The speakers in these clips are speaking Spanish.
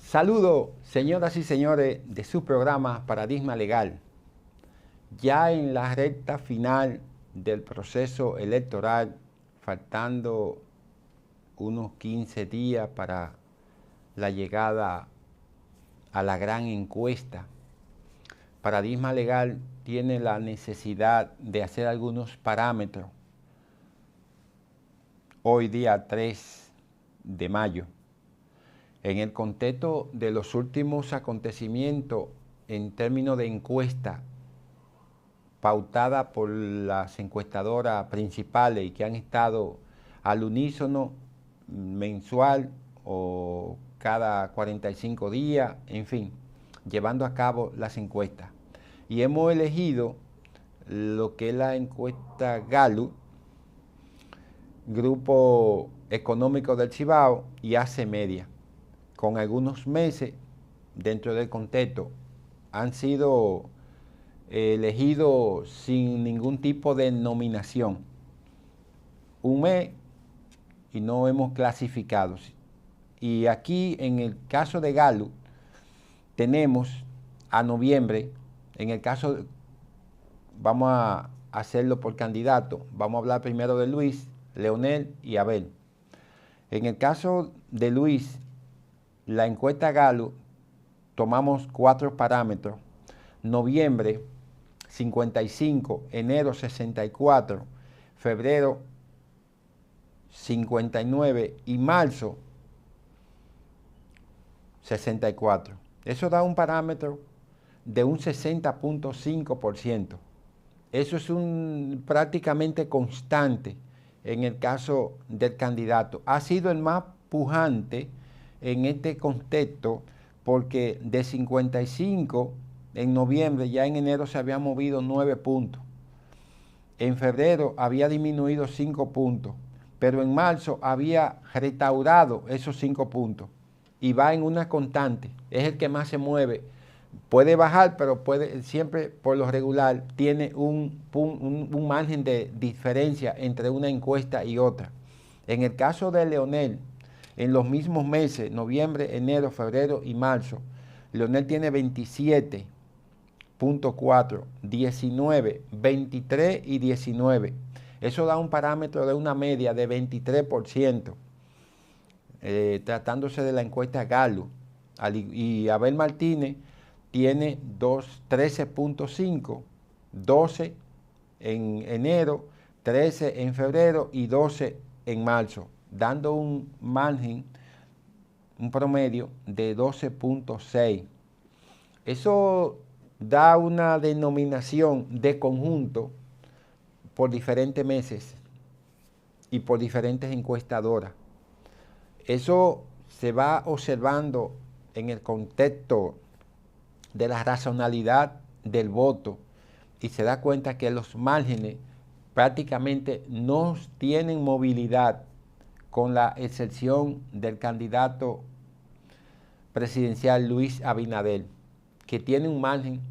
Saludo, señoras y señores, de su programa Paradigma Legal. Ya en la recta final del proceso electoral, faltando unos 15 días para la llegada a la gran encuesta, Paradigma Legal tiene la necesidad de hacer algunos parámetros hoy día 3 de mayo. En el contexto de los últimos acontecimientos en términos de encuesta pautada por las encuestadoras principales y que han estado al unísono mensual o cada 45 días, en fin, llevando a cabo las encuestas. Y hemos elegido lo que es la encuesta Gallup, Grupo Económico del Cibao y AC Media. Con algunos meses dentro del contexto, han sido elegidos sin ningún tipo de nominación. Un mes y no hemos clasificado. Y aquí en el caso de Gallup tenemos a noviembre, en el caso, vamos a hacerlo por candidato, vamos a hablar primero de Luis, Leonel y Abel. En el caso de Luis, la encuesta Gallup, tomamos 4 parámetros. Noviembre, 55, enero, 64, febrero, 59 y marzo, 64. Eso da un parámetro de un 60.5%. Eso es prácticamente constante en el caso del candidato. Ha sido el más pujante en este contexto, porque de 55 en noviembre, ya en enero se había movido 9 puntos. En febrero había disminuido 5 puntos, pero en marzo había restaurado esos 5 puntos y va en una constante. Es el que más se mueve. Puede bajar, pero siempre por lo regular tiene un margen de diferencia entre una encuesta y otra. En el caso de Leonel, en los mismos meses, noviembre, enero, febrero y marzo, Leonel tiene 27.4, 19, 23 y 19. Eso da un parámetro de una media de 23%, tratándose de la encuesta Gallup. Y Abel Martínez tiene 13.5, 12 en enero, 13 en febrero y 12 en marzo, dando un margen, un promedio de 12.6. Eso da una denominación de conjunto por diferentes meses y por diferentes encuestadoras. Eso se va observando en el contexto de la racionalidad del voto y se da cuenta que los márgenes prácticamente no tienen movilidad, con la excepción del candidato presidencial Luis Abinader, que tiene un margen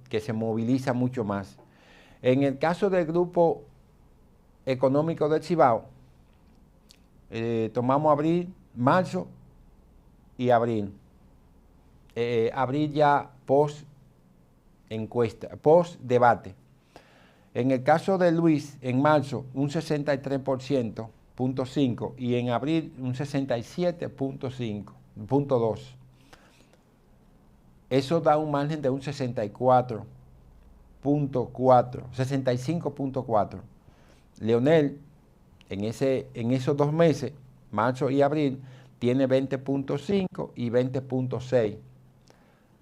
que se moviliza mucho más. En el caso del Grupo Económico del Cibao, tomamos abril, marzo y abril. Abril ya post encuesta, post debate. En el caso de Luis, en marzo un 63.5 y en abril un 67.2. Eso da un margen de un 65.4. Leonel, en esos 2 meses, marzo y abril, tiene 20.5 y 20.6.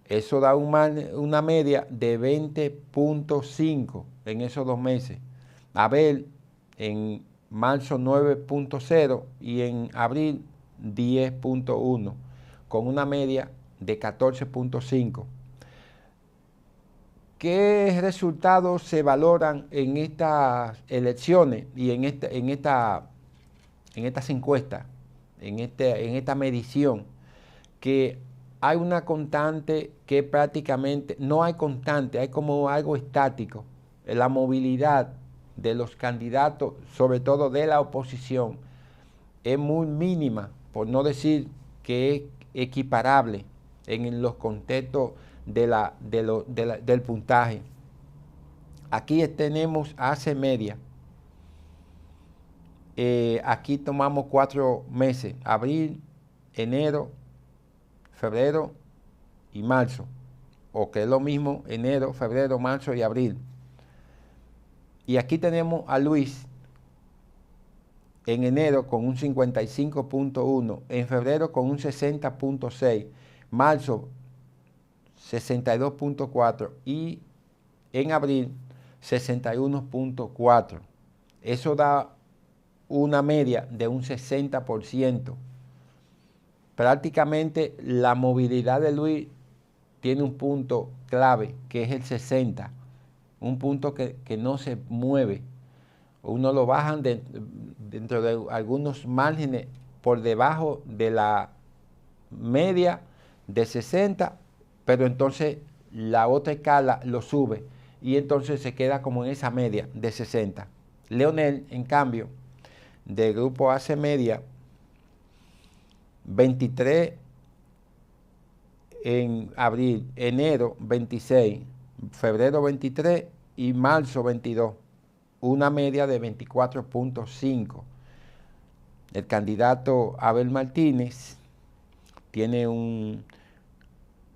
Eso da una media de 20.5 en esos 2 meses. Abel en marzo 9.0 y en abril 10.1, con una media de 14.5. ¿Qué resultados se valoran en estas elecciones y en estas encuestas, en esta medición? Que hay una constante que prácticamente no hay constante, hay como algo estático. La movilidad de los candidatos, sobre todo de la oposición, es muy mínima, por no decir que es equiparable en los contextos del puntaje. Aquí tenemos AC media. Aquí tomamos 4 meses, abril, enero, febrero y marzo, o que es lo mismo, enero, febrero, marzo y abril. Y aquí tenemos a Luis en enero con un 55.1, en febrero con un 60.6, marzo 62.4 y en abril 61.4. Eso da una media de un 60%. Prácticamente la movilidad de Luis tiene un punto clave, que es el 60, un punto que no se mueve. Uno lo bajan dentro de algunos márgenes por debajo de la media de 60, pero entonces la otra escala lo sube y entonces se queda como en esa media de 60. Leonel, en cambio, del grupo AC media, 23 en abril, enero 26, febrero 23 y marzo 22, una media de 24.5. El candidato Abel Martínez tiene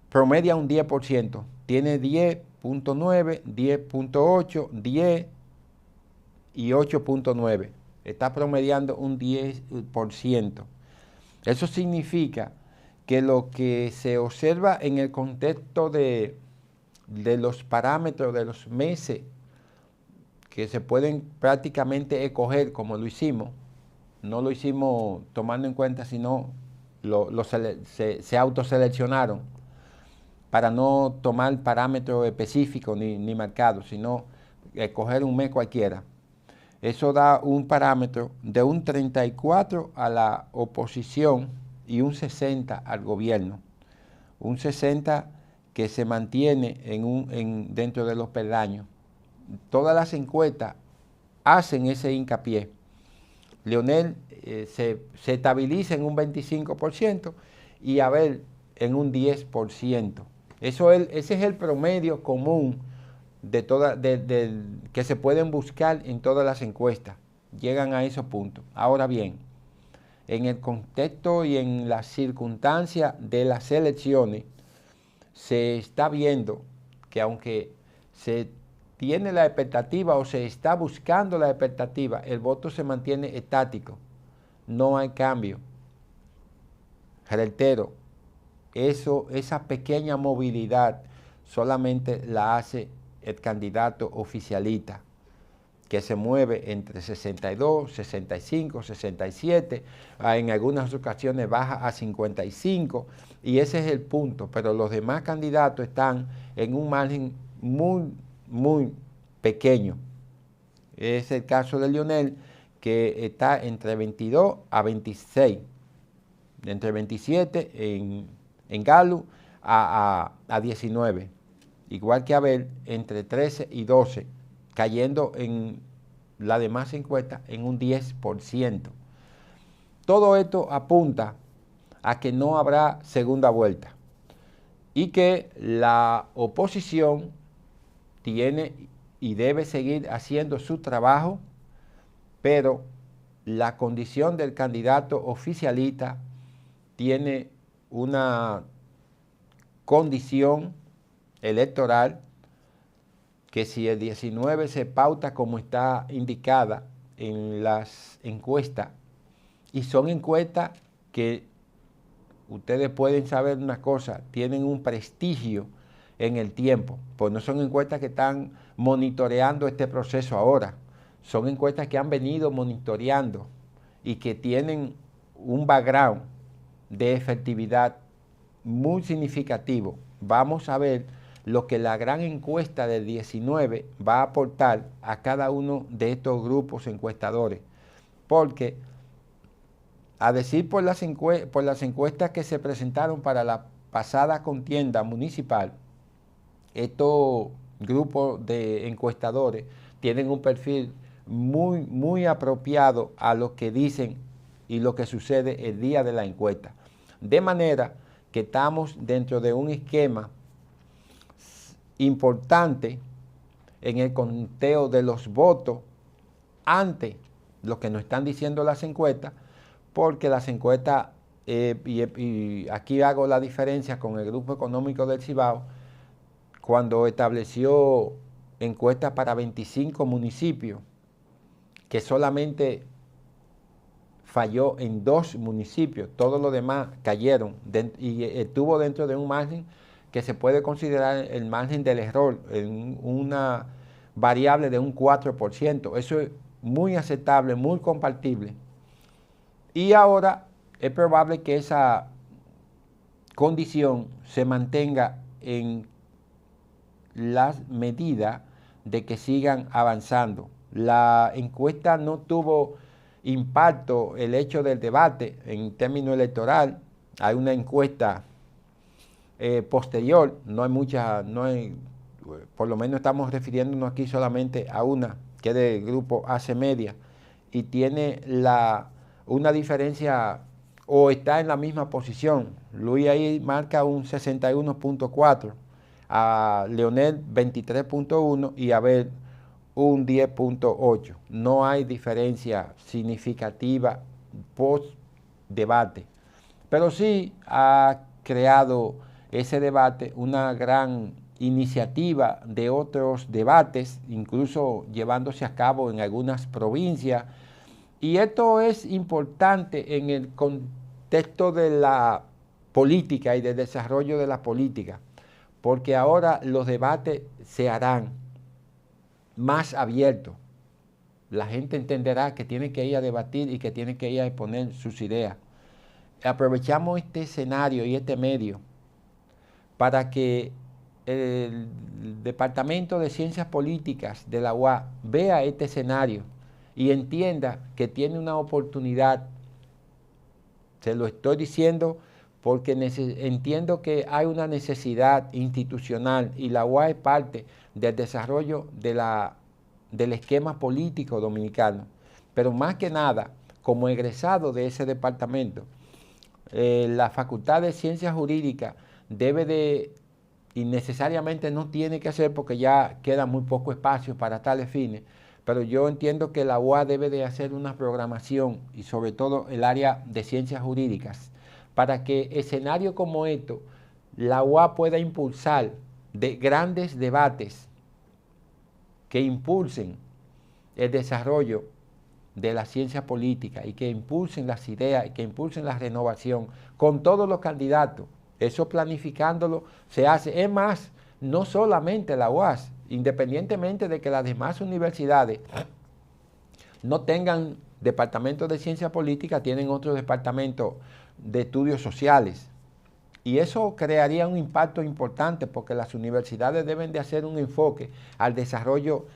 promedia un 10%, tiene 10.9, 10.8, 10 y 8.9. Está promediando un 10%. Eso significa que lo que se observa en el contexto de los parámetros de los meses que se pueden prácticamente escoger como lo hicimos, no lo hicimos tomando en cuenta, sino se autoseleccionaron para no tomar parámetros específicos ni marcados, sino escoger un mes cualquiera. Eso da un parámetro de un 34 a la oposición y un 60 al gobierno. Un 60 que se mantiene dentro de los peldaños. Todas las encuestas hacen ese hincapié. Leonel se estabiliza en un 25% y Abel en un 10%. Ese es el promedio común que se pueden buscar en todas las encuestas. Llegan a esos puntos. Ahora bien, en el contexto y en las circunstancias de las elecciones, se está viendo que aunque se tiene la expectativa o se está buscando la expectativa, el voto se mantiene estático. No hay cambio. Reitero, esa pequeña movilidad solamente la hace el candidato oficialista, que se mueve entre 62, 65, 67, en algunas ocasiones baja a 55, y ese es el punto. Pero los demás candidatos están en un margen muy pequeño. Es el caso de Leonel, que está entre 22 a 26, entre 27 en Gallup a 19, igual que Abel entre 13 y 12, cayendo en la demás encuestas en un 10%. Todo esto apunta a que no habrá segunda vuelta y que la oposición tiene y debe seguir haciendo su trabajo, pero la condición del candidato oficialista tiene una condición electoral que si el 19 se pauta como está indicada en las encuestas, y son encuestas que ustedes pueden saber una cosa, tienen un prestigio en el tiempo, pues no son encuestas que están monitoreando este proceso ahora, son encuestas que han venido monitoreando y que tienen un background de efectividad muy significativo. Vamos a ver lo que la gran encuesta del 19 va a aportar a cada uno de estos grupos encuestadores, porque a decir por las encuestas que se presentaron para la pasada contienda municipal, estos grupos de encuestadores tienen un perfil muy apropiado a lo que dicen y lo que sucede el día de la encuesta. De manera que estamos dentro de un esquema importante en el conteo de los votos ante lo que nos están diciendo las encuestas, porque las encuestas, y aquí hago la diferencia con el Grupo Económico del Cibao, cuando estableció encuestas para 25 municipios, que solamente falló en 2 municipios, todos los demás cayeron y estuvo dentro de un margen que se puede considerar el margen del error, en una variable de un 4%. Eso es muy aceptable, muy compartible. Y ahora es probable que esa condición se mantenga en las medidas de que sigan avanzando. La encuesta no tuvo impacto el hecho del debate en términos electoral. Hay una encuesta posterior, por lo menos estamos refiriéndonos aquí solamente a una, que es del grupo AC Media, y tiene una diferencia, o está en la misma posición. Luis ahí marca un 61.4, a Leonel 23.1 y Abel un 10.8. No hay diferencia significativa post debate, pero sí ha creado ese debate una gran iniciativa de otros debates, incluso llevándose a cabo en algunas provincias, y esto es importante en el contexto de la política y del desarrollo de la política, porque ahora los debates se harán más abiertos. La gente entenderá que tiene que ir a debatir y que tiene que ir a exponer sus ideas. Aprovechamos este escenario y este medio para que el Departamento de Ciencias Políticas de la UAS vea este escenario y entienda que tiene una oportunidad. Se lo estoy diciendo porque entiendo que hay una necesidad institucional y la UAS es parte del desarrollo del esquema político dominicano. Pero más que nada, como egresado de ese departamento, la Facultad de Ciencias Jurídicas debe de, y necesariamente no tiene que hacer porque ya queda muy poco espacio para tales fines, pero yo entiendo que la UAS debe de hacer una programación y sobre todo el área de ciencias jurídicas para que escenarios como esto, la UAS pueda impulsar de grandes debates que impulsen el desarrollo de la ciencia política y que impulsen las ideas y que impulsen la renovación con todos los candidatos. Eso planificándolo se hace. Es más, no solamente la UAS, independientemente de que las demás universidades no tengan departamentos de ciencia política, tienen otros departamentos de estudios sociales. Y eso crearía un impacto importante porque las universidades deben de hacer un enfoque al desarrollo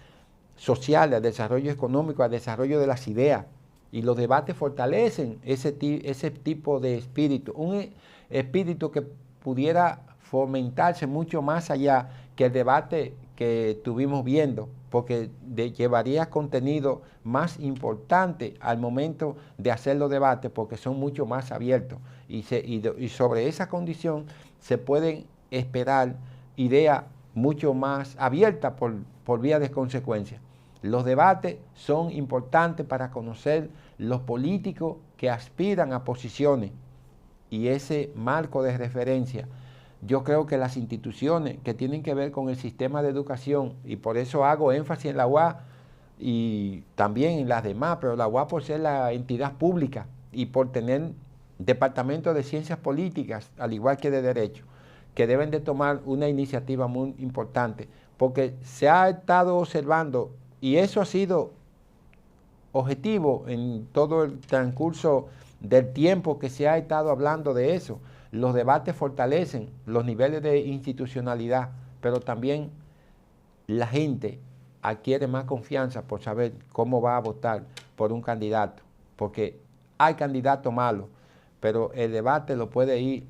social, al desarrollo económico, al desarrollo de las ideas. Y los debates fortalecen ese tipo de espíritu, un espíritu que pudiera fomentarse mucho más allá que el debate que estuvimos viendo, porque llevaría contenido más importante al momento de hacer los debates, porque son mucho más abiertos. Y sobre esa condición se pueden esperar ideas mucho más abiertas por vía de consecuencia. Los debates son importantes para conocer los políticos que aspiran a posiciones y ese marco de referencia. Yo creo que las instituciones que tienen que ver con el sistema de educación, y por eso hago énfasis en la UAS y también en las demás, pero la UAS por ser la entidad pública y por tener departamentos de ciencias políticas, al igual que de derecho, que deben de tomar una iniciativa muy importante, porque se ha estado observando, y eso ha sido objetivo en todo el transcurso del tiempo que se ha estado hablando de eso. Los debates fortalecen los niveles de institucionalidad, pero también la gente adquiere más confianza por saber cómo va a votar por un candidato, porque hay candidatos malos, pero el debate lo puede ir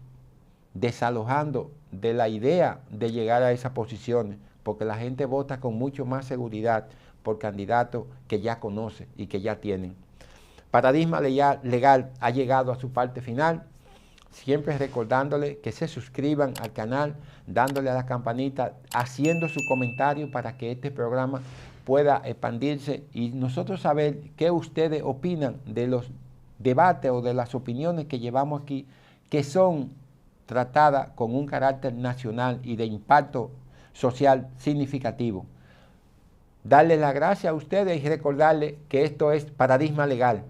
desalojando de la idea de llegar a esas posiciones, porque la gente vota con mucho más seguridad por candidatos que ya conoce y que ya tienen. Paradigma Legal ha llegado a su parte final. siempre recordándole que se suscriban al canal, dándole a la campanita, haciendo su comentario para que este programa pueda expandirse y nosotros saber qué ustedes opinan de los debates o de las opiniones que llevamos aquí, que son tratadas con un carácter nacional y de impacto social significativo. Darle las gracias a ustedes y recordarles que esto es Paradigma Legal.